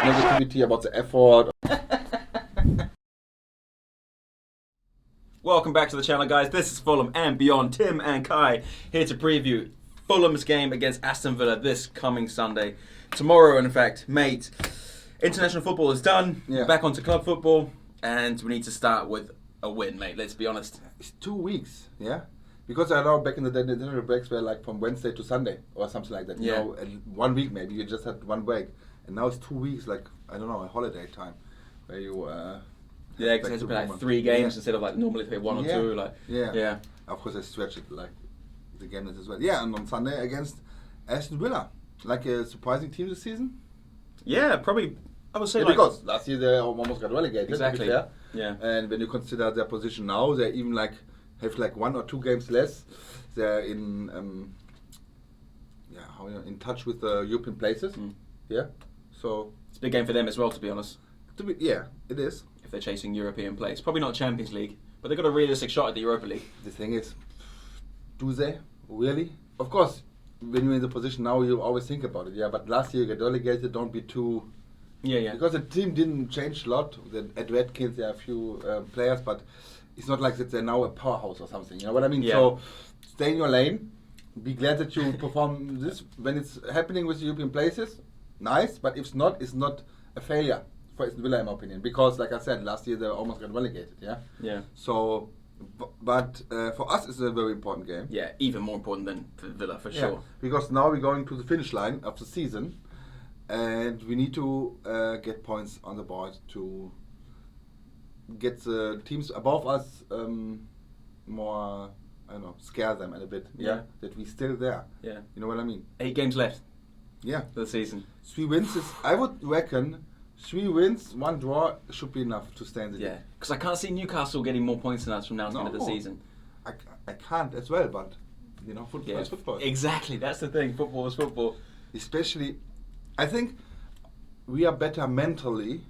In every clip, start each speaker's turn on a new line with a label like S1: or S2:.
S1: negativity, about the effort.
S2: Welcome back to the channel, guys. This is Fulham and Beyond. Tim and Kai here to preview Fulham's game against Aston Villa this coming Sunday. Tomorrow, in fact, mate. International football is done.
S1: Yeah.
S2: Back onto club football, and we need to start with a win, mate. Let's be honest.
S1: It's 2 weeks, yeah? Because I know back in the day, the dinner breaks were like from Wednesday to Sunday or something like that. You
S2: Yeah.
S1: know, and 1 week maybe, you just had 1 break. And now it's 2 weeks, like, I don't know, a holiday time where you...
S2: Yeah, because it's like 3 games
S1: Yeah.
S2: instead of like normally play 1 or 2. Like,
S1: yeah. Of course, I stretch it like the game as well. Yeah, and on Sunday against Aston Villa, like a surprising team this season.
S2: Yeah, probably. I would say
S1: Yeah,
S2: like
S1: because last year they almost got relegated.
S2: exactly.
S1: To be fair.
S2: Yeah.
S1: And when you consider their position now, they even like have like 1 or 2 games less. They're in in touch with the European places. Yeah, so
S2: It's a big game for them as well, to be honest.
S1: it is.
S2: If they're chasing European place, probably not Champions League, but they've got a realistic shot at the Europa League.
S1: The thing is, do they really? Of course, when you're in the position now, you always think about it. Yeah, but last year you got relegated. Don't be too.
S2: Yeah.
S1: Because the team didn't change a lot. At Redkins there are a few players, but it's not like that they're now a powerhouse or something. You know what I mean?
S2: Yeah.
S1: So stay in your lane. Be glad that you perform this when it's happening with the European places. Nice, but if not, it's not a failure for Aston Villa in my opinion. Because like I said, last year they almost got relegated. Yeah.
S2: Yeah.
S1: So, but for us, it's a very important game.
S2: Yeah, even more important than for Villa, for sure.
S1: Because now we're going to the finish line of the season, and we need to get points on the board to get the teams above us more, I don't know, scare them a bit.
S2: Yeah.
S1: That we're still there.
S2: Yeah.
S1: You know what I mean?
S2: 8 games left
S1: Yeah.
S2: for the season.
S1: 3 wins is, I would reckon, 3 wins, 1 draw should be enough to stay in the
S2: Yeah,
S1: league.
S2: because I can't see Newcastle getting more points than us from now to the end of the
S1: No.
S2: season.
S1: I can't as well, but you know, football is football.
S2: Exactly, that's the thing. Football is football.
S1: Especially, I think we are better mentally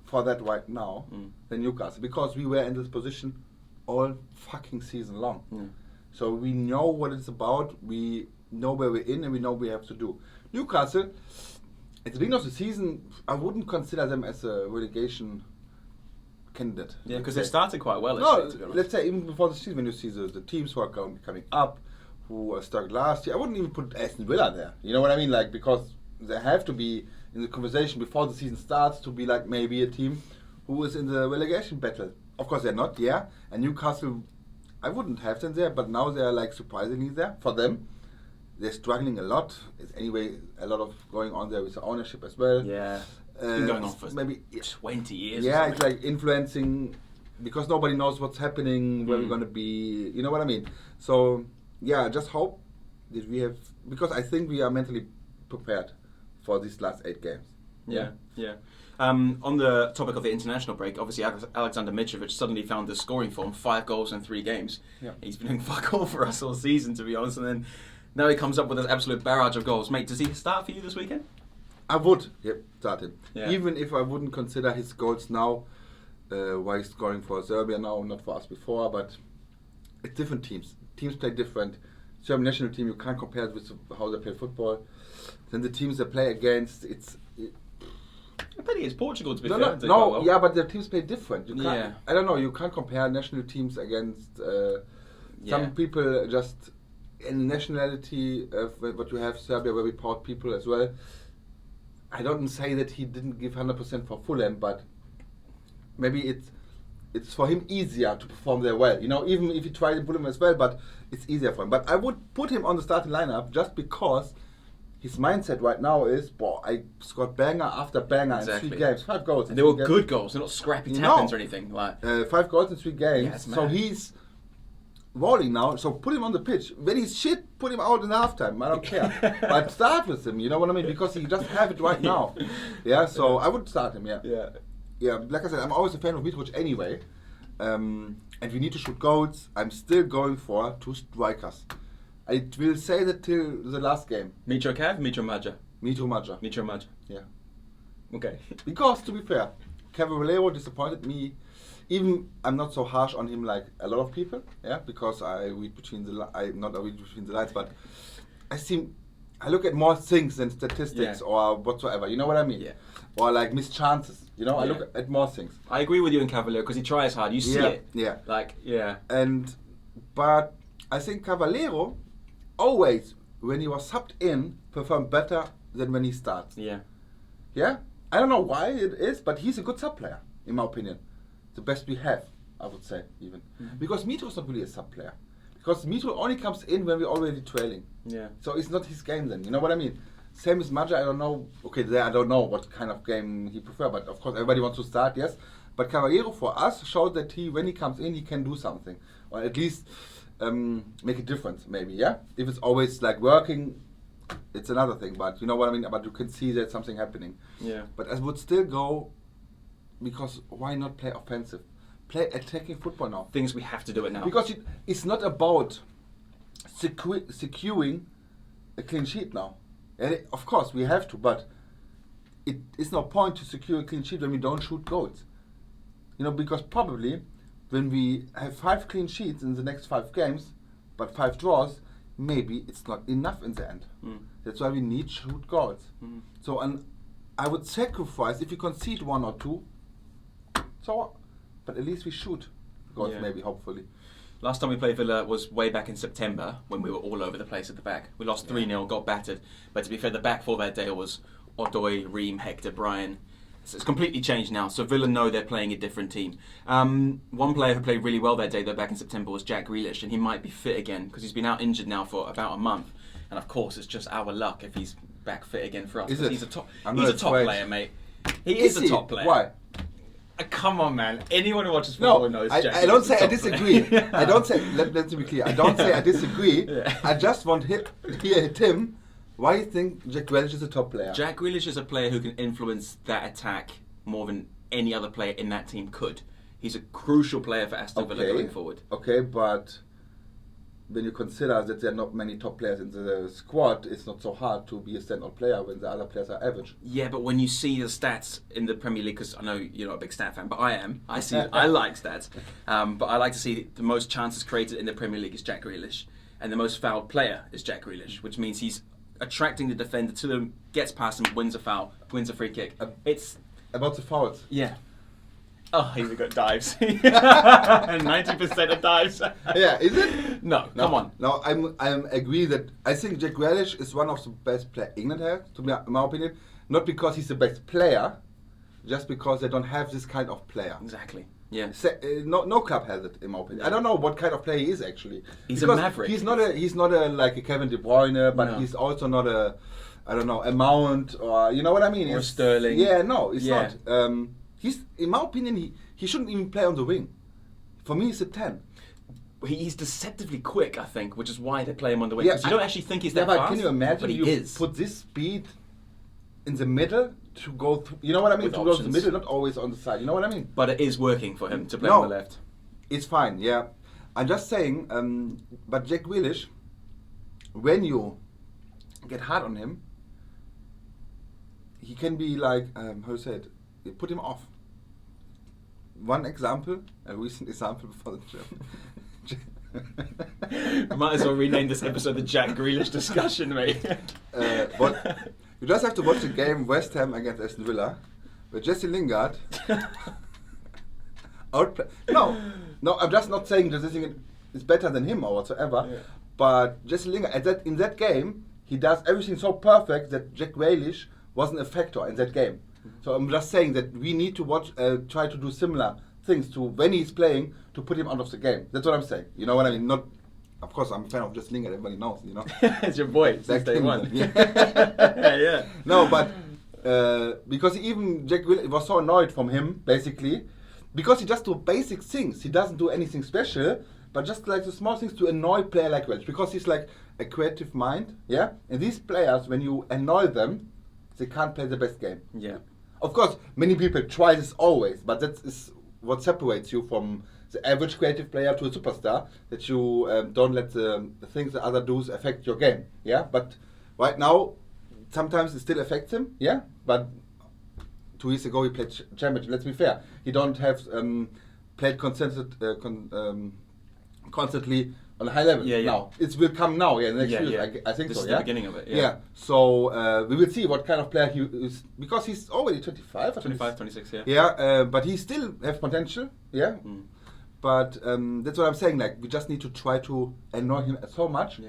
S1: for that right now than Newcastle because we were in this position all fucking season long. So we know what it's about, we know where we're in, and we know what we have to do. Newcastle, at the beginning of the season, I wouldn't consider them as a relegation candidate.
S2: Yeah, because they started quite well.
S1: No,
S2: Actually, to be honest.
S1: let's say even before the season, when you see the teams who are coming up, who were stuck last year, I wouldn't even put Aston Villa there. You know what I mean? Like, because they have to be in the conversation before the season starts to be like maybe a team who is in the relegation battle. Of course they're not, yeah. And Newcastle, I wouldn't have them there, but now they're like surprisingly there for them. They're struggling a lot. It's anyway a lot of going on there with the ownership as well.
S2: Yeah, it's been going on for
S1: maybe
S2: 20 years.
S1: yeah,
S2: or
S1: it's
S2: something.
S1: like influencing because nobody knows what's happening, where we're gonna be. You know what I mean? So yeah, I just hope that we have because I think we are mentally prepared for these last 8 games.
S2: Yeah. On the topic of the international break, obviously Alexander Mitrovic suddenly found the scoring form, 5 goals in 3 games.
S1: Yeah.
S2: He's been doing fuck all for us all season, to be honest, and then now he comes up with an absolute barrage of goals. Mate, does he start for you this weekend?
S1: I would, start him.
S2: Yeah.
S1: Even if I wouldn't consider his goals now, why he's scoring for Serbia now, not for us before, but it's different teams. Teams play different. Serbian national team, you can't compare it with how they play football. Then the teams they play against,
S2: I bet it's Portugal, to be fair.
S1: no,
S2: They quite well.
S1: yeah, but the teams play different. You can't,
S2: Yeah.
S1: I don't know. You can't compare national teams against some people. Just in nationality, what you have Serbia, very proud people as well. I don't say that he didn't give 100% for Fulham, but maybe it's for him easier to perform there well. You know, even if he tried in Fulham as well, but it's easier for him. But I would put him on the starting lineup just because. His mindset right now is, I scored banger after banger in 3 games, 5 goals.
S2: And they were good goals, they're not scrappy tap-ins or anything. Like
S1: 5 goals in 3 games.
S2: Yeah, it's
S1: so
S2: mad.
S1: he's rolling now. So put him on the pitch. When he's shit, put him out in halftime. I don't care. But start with him. You know what I mean? Because he just have it right now. Yeah. So I would start him. Yeah. Yeah. Like I said, I'm always a fan of Mitrovic anyway. And we need to shoot goals. I'm still going for 2 strikers. I will say that till the last game.
S2: Mitro Cav, Mitro Maja.
S1: Mitro Maja.
S2: Mitro Maja.
S1: Yeah.
S2: Okay.
S1: Because to be fair, Cavallero disappointed me. Even I'm not so harsh on him like a lot of people. Yeah. Because I read between the not I read between the lines, but I see I look at more things than statistics or whatsoever. You know what I mean?
S2: Yeah.
S1: Or like missed chances. You know, I look at more things.
S2: I agree with you in Cavalier because he tries hard. You see it.
S1: Yeah.
S2: But
S1: I think Cavallero always, when he was subbed in, performed better than when he starts.
S2: Yeah.
S1: Yeah? I don't know why it is, but he's a good sub player, in my opinion. The best we have, I would say, even. Mm-hmm. Because Mitro is not really a sub player. Because Mitro only comes in when we're already trailing.
S2: Yeah.
S1: So it's not his game then. You know what I mean? Same as Maja, I don't know. Okay, there I don't know what kind of game he prefers, but of course everybody wants to start, yes. But Caballero for us showed that when he comes in, he can do something. Or at least make a difference, maybe, yeah? If it's always like working, it's another thing, but you know what I mean? But you can see that something happening.
S2: Yeah.
S1: But I would still go, because why not play offensive? Play attacking football now.
S2: Things we have to do it now.
S1: Because it's not about securing a clean sheet now. And of course we have to, but it is no point to secure a clean sheet when we don't shoot goals. You know, because probably when we have 5 clean sheets in the next 5 games, but 5 draws, maybe it's not enough in the end. That's why we need shoot goals. So, and I would sacrifice if you concede 1 or 2. So, but at least we shoot goals, maybe, hopefully.
S2: Last time we played Villa was way back in September when we were all over the place at the back. We lost 3-0, got battered. But to be fair, the back four that day was Odoi, Ream, Hector, Brian. So it's completely changed now. So Villa know they're playing a different team. One player who played really well that day, though, back in September was Jack Grealish, and he might be fit again because he's been out injured now for about a month. And of course, it's just our luck if he's back fit again for us. He's a top player, mate. He is a top player.
S1: Why?
S2: Come on, man. Anyone who watches football knows Jack
S1: I don't say I
S2: disagree.
S1: I don't say, let's be clear, I don't say I disagree. I just want to hear Tim, why do you think Jack Grealish is a top player?
S2: Jack Grealish is a player who can influence that attack more than any other player in that team could. He's a crucial player for Aston Villa going forward. Okay,
S1: but when you consider that there are not many top players in the squad, it's not so hard to be a standout player when the other players are average.
S2: Yeah, but when you see the stats in the Premier League, because I know you're not a big stat fan, but I am. I like stats. But I like to see the most chances created in the Premier League is Jack Grealish. And the most fouled player is Jack Grealish, which means he's attracting the defender to them, gets past him, wins a foul, wins a free kick. It's
S1: about the fouls.
S2: Yeah. Oh, here we got dives. 90% of dives.
S1: Yeah, is it?
S2: No, come on.
S1: No, I agree that I think Jack Grealish is one of the best players England has, in my opinion. Not because he's the best player, just because they don't have this kind of player.
S2: Exactly. Yeah.
S1: No club has it, in my opinion. I don't know what kind of player he is actually.
S2: He's a maverick.
S1: He's not a like a Kevin De Bruyne, but he's also not a Mount, or you know what I mean.
S2: Or Sterling.
S1: Yeah, no, it's not. He's, in my opinion, he shouldn't even play on the wing. For me, he's a 10.
S2: He's deceptively quick, I think, which is why they play him on the wing. Because you don't actually think he's that fast.
S1: But can you imagine put this speed in the middle to go through, you know what I mean?
S2: With
S1: to
S2: options.
S1: go to the middle, not always on the side. You know what I mean?
S2: But it is working for him to play on the left.
S1: It's fine, yeah. I'm just saying, but Jack Grealish, when you get hard on him, he can be like, how do you say it? Put him off. One example, a recent example before the
S2: gym. Might as well rename this episode the Jack Grealish discussion, mate.
S1: But you just have to watch the game West Ham against Aston Villa, where Jesse Lingard outplay. No, I'm just not saying Jesse Lingard is better than him or whatsoever. Yeah. But Jesse Lingard, in that game, he does everything so perfect that Jack Grealish wasn't a factor in that game. So I'm just saying that we need to try to do similar things to when he's playing to put him out of the game. That's what I'm saying. You know what I mean? Not, of course, I'm a fan of Jesse Lingard. Everybody knows. You know,
S2: it's your boy. Since day one.
S1: Yeah.
S2: Yeah.
S1: No, but because even Jack Grealish was so annoyed from him basically because he just do basic things. He doesn't do anything special, but just like the small things to annoy player like Welch because he's like a creative mind. Yeah, and these players, when you annoy them, they can't play the best game.
S2: Yeah.
S1: Of course, many people try this always, but that is what separates you from the average creative player to a superstar, that you don't let the things that others do affect your game. Yeah, but right now, sometimes it still affects him. Yeah, but 2 years ago he played championship. Let's be fair. He don't have played constantly on a high level.
S2: Yeah, yeah.
S1: Now it will come now. Yeah, next year. I think
S2: this
S1: so.
S2: is
S1: Yeah,
S2: the beginning of it. Yeah.
S1: Yeah. So we will see what kind of player he is, because he's already 25 or
S2: 25, 26. Yeah.
S1: Yeah, but he still has potential. Yeah. But that's what I'm saying. Like, we just need to try to annoy him so much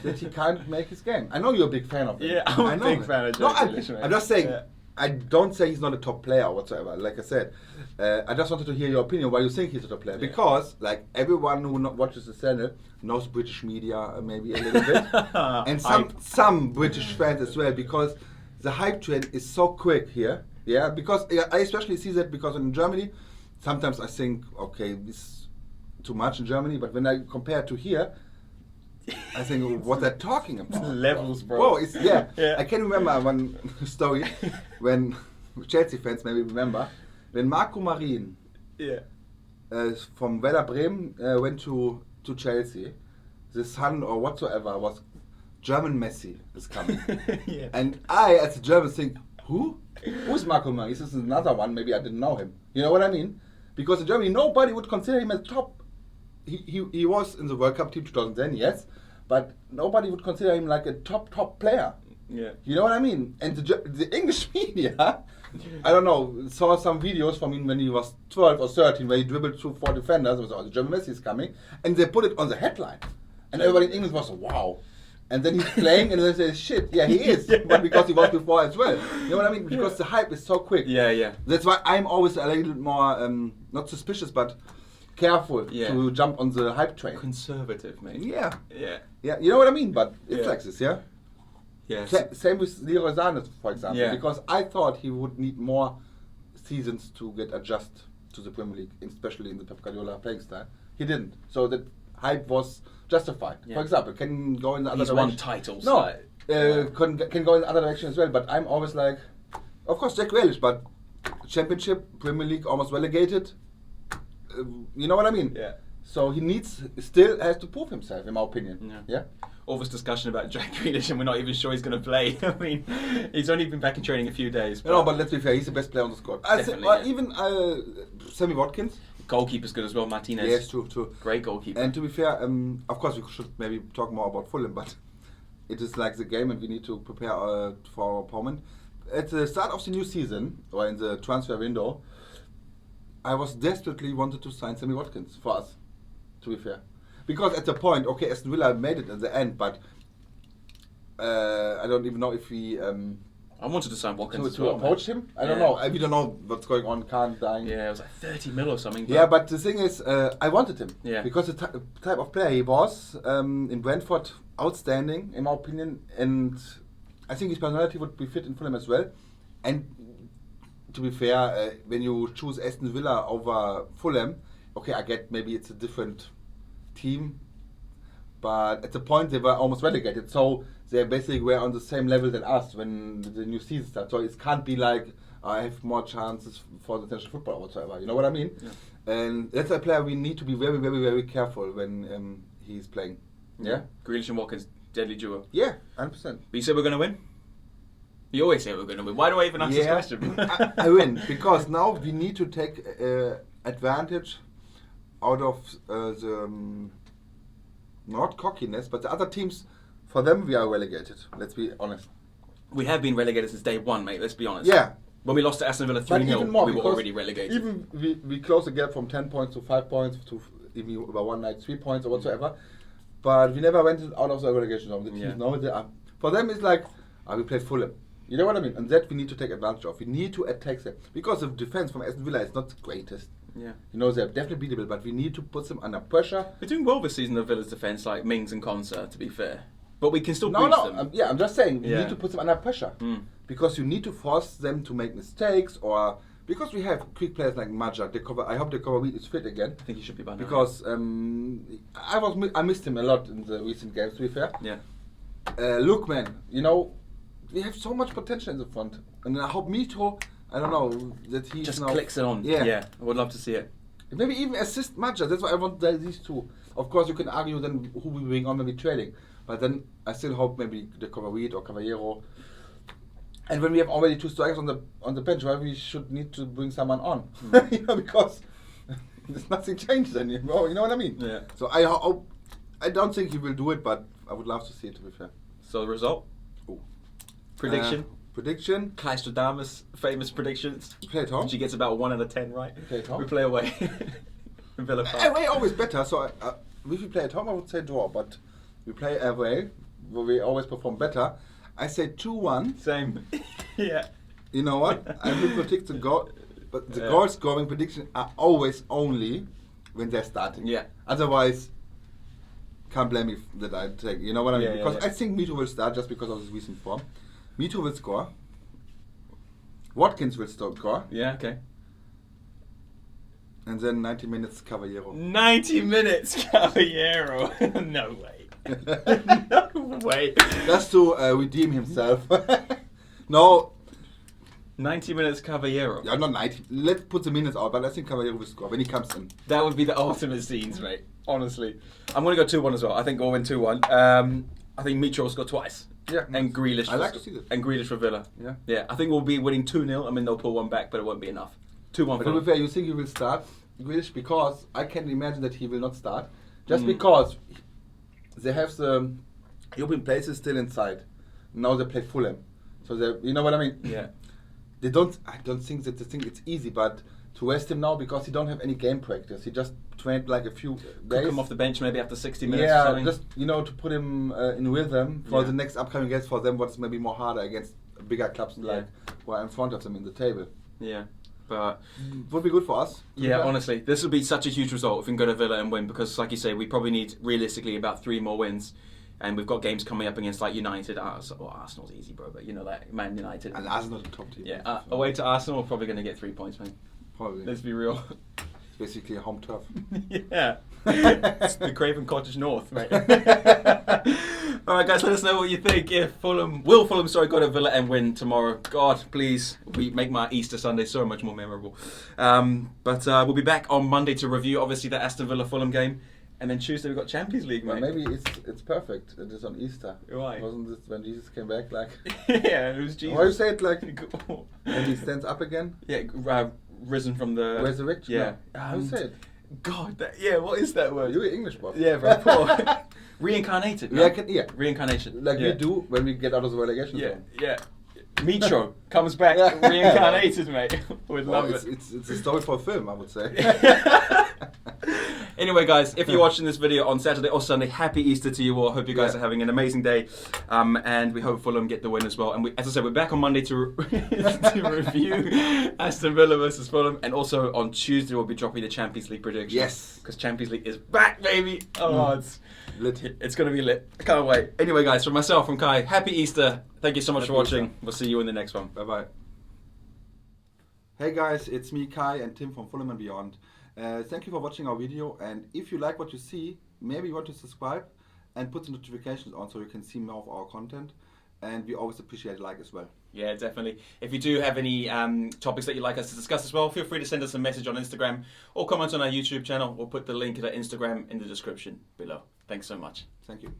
S1: that he can't make his game. I know you're a big fan of him.
S2: Yeah, I'm a big fan of Jack Grealish.
S1: I'm just saying. Yeah. I don't say he's not a top player whatsoever. Like I said, I just wanted to hear your opinion why you think he's a top player. Because like everyone who watches the channel knows British media maybe a little bit, and some British fans as well. Because the hype train is so quick here. Yeah, because I especially see that because in Germany, sometimes I think, okay, this is too much in Germany, but when I compare to here, I think what they're talking about.
S2: Levels, bro.
S1: Whoa, I can remember one story when Chelsea fans maybe remember when Marco Marin from Werder Bremen went to Chelsea. The son or whatsoever was German Messi is coming, and I as a German think, who's Marco Marin? This is another one. Maybe I didn't know him. You know what I mean? Because in Germany nobody would consider him as top. He was in the World Cup team 2010, yes, but nobody would consider him like a top player.
S2: Yeah.
S1: You know what I mean? And the English media, I don't know, saw some videos from him when he was 12 or 13 where he dribbled through 4 defenders. It was, the German Messi is coming. And they put it on the headline. And everybody in England was, wow. And then he's playing and they say, shit, yeah, he is. But because he was before as well. You know what I mean? Because the hype is so quick.
S2: Yeah.
S1: That's why I'm always a little more, not suspicious, but careful to jump on the hype train.
S2: Conservative, mate.
S1: Yeah. You know what I mean? But it's like this, yeah?
S2: Yeah.
S1: Same with Leroy Sané, for example. Because I thought he would need more seasons to get adjusted to the Premier League, especially in the Pep Guardiola playing style. He didn't. So the hype was justified. For example, can go in the other direction.
S2: He's won titles.
S1: No, can go in the other direction as well. But I'm always like, of course, Jack Grealish, but Championship, Premier League, almost relegated. You know what I mean?
S2: Yeah.
S1: So he still has to prove himself, in my opinion. Yeah.
S2: All this discussion about Jack Grealish and we're not even sure he's going to play. I mean, he's only been back in training a few days. But
S1: no, but let's be fair, he's the best player on the squad. Even Sammy Watkins.
S2: Goalkeeper's good as well, Martinez.
S1: Yes, true.
S2: Great goalkeeper.
S1: And to be fair, of course we should maybe talk more about Fulham, but it is like the game and we need to prepare for our opponent. At the start of the new season, or in the transfer window, I was desperately wanted to sign Sammy Watkins for us, to be fair. Because at the point, okay, Aston Villa made it at the end, but I don't even know if we...
S2: I wanted to sign Watkins as
S1: to
S2: well,
S1: approach him? I don't know. We don't know what's going on, Khan dying.
S2: Yeah, it was like 30 mil or something.
S1: Yeah, but the thing is, I wanted him.
S2: Yeah.
S1: Because the type of player he was, in Brentford, outstanding, in my opinion, and I think his personality would be fit in Fulham as well. And to be fair, when you choose Aston Villa over Fulham, okay, I get maybe it's a different team, but at the point they were almost relegated, so they basically were on the same level than us when the new season starts. So it can't be like I have more chances for the international football or whatsoever. You know what I mean? Yeah. And that's a player we need to be very, very, very careful when he's playing. Yeah.
S2: Grealish and Watkins, deadly duo.
S1: Yeah, 100%.
S2: But you said we're going to win? You always say we're going to win. Why do I even ask this question?
S1: I win because now we need to take advantage out of the not cockiness, but the other teams. For them, we are relegated. Let's be honest.
S2: We have been relegated since day one, mate. Let's be honest.
S1: Yeah.
S2: When we lost to Aston Villa 3-0, we were already relegated.
S1: Even we closed the gap from 10 points to 5 points to even about one night 3 points or whatsoever. But we never went out of the relegation zone. The teams know they are. For them, it's like we played Fulham. You know what I mean? And that we need to take advantage of. We need to attack them. Because the defense from Aston Villa is not the greatest.
S2: Yeah.
S1: You know, they're definitely beatable, but we need to put them under pressure.
S2: We're doing well this season of Villa's defence, like Mings and Konsa, to be fair. But we can still breach them.
S1: I'm just saying, we need to put them under pressure. Because you need to force them to make mistakes, or because we have quick players like Maja. I hope the cover is fit again.
S2: I think he should be by now.
S1: Because I missed him a lot in the recent games, to be fair.
S2: Yeah.
S1: Look, man, you know, we have so much potential in the front. And I hope Mito, I don't know, that he
S2: just clicks it on. Yeah, I would love to see it.
S1: Maybe even assist Maja. That's why I want these two. Of course, you can argue then who we bring on when we trading. But then I still hope maybe the Coverweed or Caballero. And when we have already 2 strikers on the bench, why we should need to bring someone on? You know, because there's nothing changed anymore. You know what I mean?
S2: Yeah.
S1: So I hope I don't think he will do it, but I would love to see it, to be fair.
S2: So the result?
S1: Oh.
S2: Prediction?
S1: Prediction?
S2: Klaistradamus' famous predictions.
S1: We play at home.
S2: She gets about 1 out of 10 right.
S1: We play at home.
S2: We play away. Villa Park.
S1: Away always better, so if we play at home, I would say draw, but we play away, where we always perform better. I say 2-1.
S2: Same. Yeah.
S1: You know what? I will predict the goal, but the goal scoring predictions are always only when they're starting.
S2: Yeah.
S1: Otherwise, can't blame me that I take. You know what I mean?
S2: Yeah,
S1: Because
S2: yeah.
S1: I think Mito will start just because of his recent form. Mito will score. Watkins will score.
S2: Yeah, okay.
S1: And then 90 minutes Caballero.
S2: 90 minutes, Caballero. No way. No way.
S1: Just to redeem himself. No.
S2: 90 minutes Caballero.
S1: Yeah, not 90. Let's put the minutes out, but I think Caballero will score when he comes in.
S2: That would be the ultimate scenes, mate. Honestly. I'm going to go 2-1 as well. I think we'll win 2-1. I think Mitro will score twice.
S1: Yeah.
S2: And Grealish.
S1: I like to see that.
S2: And Grealish for Villa.
S1: Yeah.
S2: Yeah, I think we'll be winning 2-0. I mean, they'll pull one back, but it won't be enough. 2-1
S1: But
S2: for
S1: to be
S2: them.
S1: fair, you think he will start Grealish because I can imagine that he will not start. Just because they have the European places still inside. Now they play Fulham. So they, you know what I mean?
S2: Yeah.
S1: I don't think that it's easy, but to rest him now because he don't have any game practice. He just trained like a few days.
S2: Could come off the bench maybe after 60 minutes or
S1: Yeah,
S2: something.
S1: just to put him in rhythm for the next upcoming games for them. What's maybe more harder against bigger clubs like who are in front of them in the table.
S2: Yeah, but
S1: Would be good for us.
S2: yeah, honestly, this would be such a huge result if we can go to Villa and win because, like you say, we probably need realistically about 3 more wins. And we've got games coming up against like United. Arsenal's easy, bro, but you know, like Man United.
S1: And Arsenal the top team.
S2: Yeah, away to Arsenal, we're probably going to get 3 points, man.
S1: Probably.
S2: Let's be real.
S1: It's basically a home turf.
S2: Yeah. It's the Craven Cottage North, mate. Alright guys, let us know what you think. If Fulham go to Villa and win tomorrow. God, please, make my Easter Sunday so much more memorable. But we'll be back on Monday to review, obviously, the Aston Villa Fulham game. And then Tuesday we've got Champions League, mate.
S1: Well, maybe it's perfect. It is on Easter.
S2: Why?
S1: Wasn't this when Jesus came back? Like,
S2: yeah, it was Jesus.
S1: why you say it like when he stands up again?
S2: Yeah, risen from the
S1: Resurrection.
S2: Yeah.
S1: No. How you say it?
S2: God, what is that word?
S1: You're English, Bob.
S2: Yeah, very poor. Reincarnated. No?
S1: Yeah.
S2: Reincarnation.
S1: Like we do when we get out of the relegation zone.
S2: Yeah. Mitro comes back reincarnated, mate. We'd love it.
S1: It's a story for a film, I would say.
S2: Anyway, guys, if you're watching this video on Saturday or Sunday, happy Easter to you all. Hope you guys are having an amazing day. And we hope Fulham get the win as well. And as I said, we're back on Monday to review Aston Villa versus Fulham. And also on Tuesday, we'll be dropping the Champions League prediction.
S1: Yes.
S2: Because Champions League is back, baby. Oh, it's
S1: lit.
S2: It's going to be lit. I can't wait. Anyway, guys, from myself, from Kai, happy Easter. Thank you so much for watching. We'll see you in the next one.
S1: Bye-bye. Hey guys, it's me, Kai, and Tim from Fulham and Beyond. Thank you for watching our video, and if you like what you see, maybe you want to subscribe and put the notifications on so you can see more of our content, and we always appreciate a like as well.
S2: Yeah, definitely. If you do have any topics that you'd like us to discuss as well, feel free to send us a message on Instagram or comment on our YouTube channel. We'll put the link to that Instagram in the description below. Thanks so much.
S1: Thank you.